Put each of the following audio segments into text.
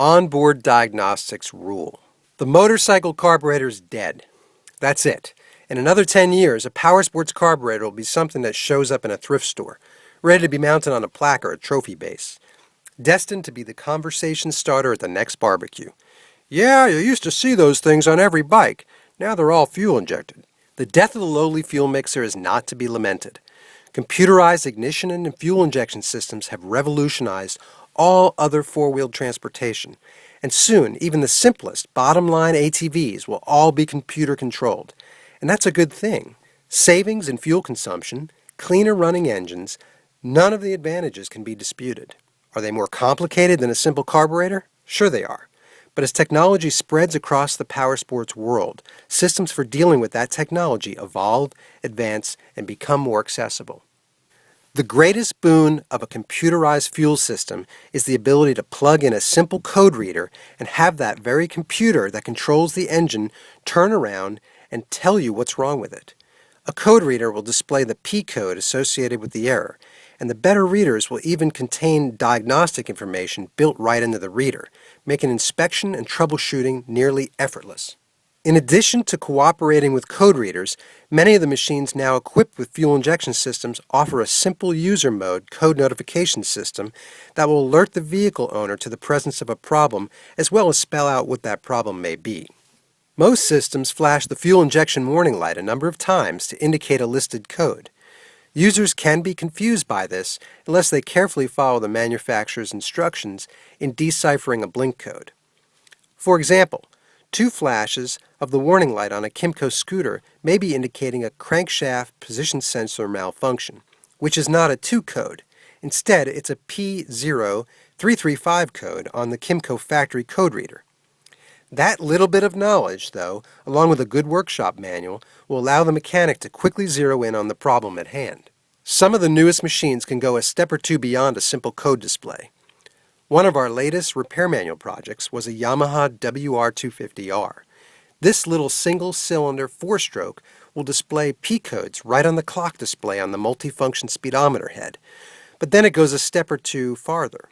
Onboard Diagnostics Rule. The motorcycle carburetor is dead. That's it. In another 10 years, a powersports carburetor will be something that shows up in a thrift store, ready to be mounted on a plaque or a trophy base, destined to be the conversation starter at the next barbecue. Yeah, you used to see those things on every bike. Now they're all fuel injected. The death of the lowly fuel mixer is not to be lamented. Computerized ignition and fuel injection systems have revolutionized all other four-wheeled transportation, and soon even the simplest bottom-line ATVs will all be computer-controlled. And that's a good thing. Savings in fuel consumption, cleaner running engines, none of the advantages can be disputed. Are they more complicated than a simple carburetor? Sure they are. But as technology spreads across the powersports world, systems for dealing with that technology evolve, advance, and become more accessible. The greatest boon of a computerized fuel system is the ability to plug in a simple code reader and have that very computer that controls the engine turn around and tell you what's wrong with it. A code reader will display the P code associated with the error, and the better readers will even contain diagnostic information built right into the reader, making inspection and troubleshooting nearly effortless. In addition to cooperating with code readers, many of the machines now equipped with fuel injection systems offer a simple user mode code notification system that will alert the vehicle owner to the presence of a problem as well as spell out what that problem may be. Most systems flash the fuel injection warning light a number of times to indicate a listed code. Users can be confused by this unless they carefully follow the manufacturer's instructions in deciphering a blink code. For example, 2 flashes of the warning light on a Kymco scooter may be indicating a crankshaft position sensor malfunction, which is not a 2 code. Instead, it's a P0335 code on the Kymco factory code reader. That little bit of knowledge, though, along with a good workshop manual, will allow the mechanic to quickly zero in on the problem at hand. Some of the newest machines can go a step or two beyond a simple code display. One of our latest repair manual projects was a Yamaha WR250R. This little single-cylinder 4-stroke will display P codes right on the clock display on the multifunction speedometer head, but then it goes a step or two farther.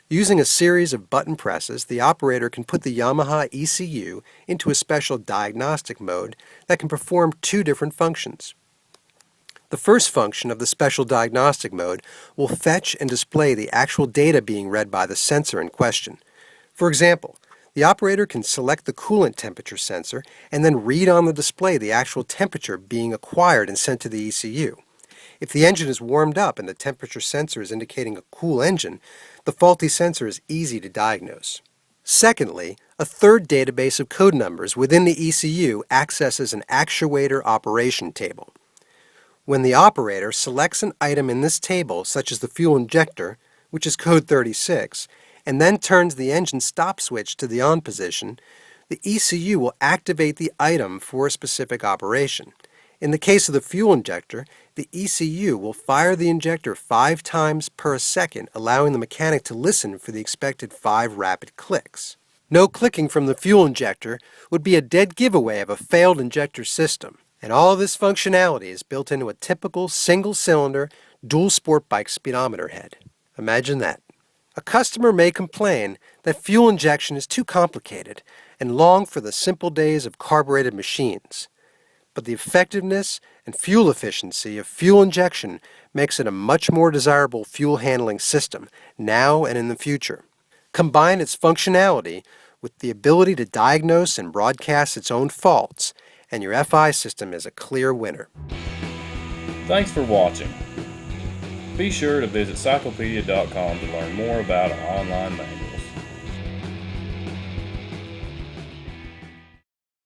Using a series of button presses, the operator can put the Yamaha ECU into a special diagnostic mode that can perform 2 different functions. The first function of the special diagnostic mode will fetch and display the actual data being read by the sensor in question. For example, the operator can select the coolant temperature sensor and then read on the display the actual temperature being acquired and sent to the ECU. If the engine is warmed up and the temperature sensor is indicating a cool engine, the faulty sensor is easy to diagnose. Secondly, a third database of code numbers within the ECU accesses an actuator operation table. When the operator selects an item in this table, such as the fuel injector, which is code 36, and then turns the engine stop switch to the on position, the ECU will activate the item for a specific operation. In the case of the fuel injector, the ECU will fire the injector 5 times per second, allowing the mechanic to listen for the expected 5 rapid clicks. No clicking from the fuel injector would be a dead giveaway of a failed injector system, and all this functionality is built into a typical single-cylinder, dual sport bike speedometer head. Imagine that. A customer may complain that fuel injection is too complicated and long for the simple days of carbureted machines. But the effectiveness and fuel efficiency of fuel injection makes it a much more desirable fuel handling system now and in the future. Combine its functionality with the ability to diagnose and broadcast its own faults, and your FI system is a clear winner. Thanks for watching. Be sure to visit cyclopedia.com to learn more about our online manual.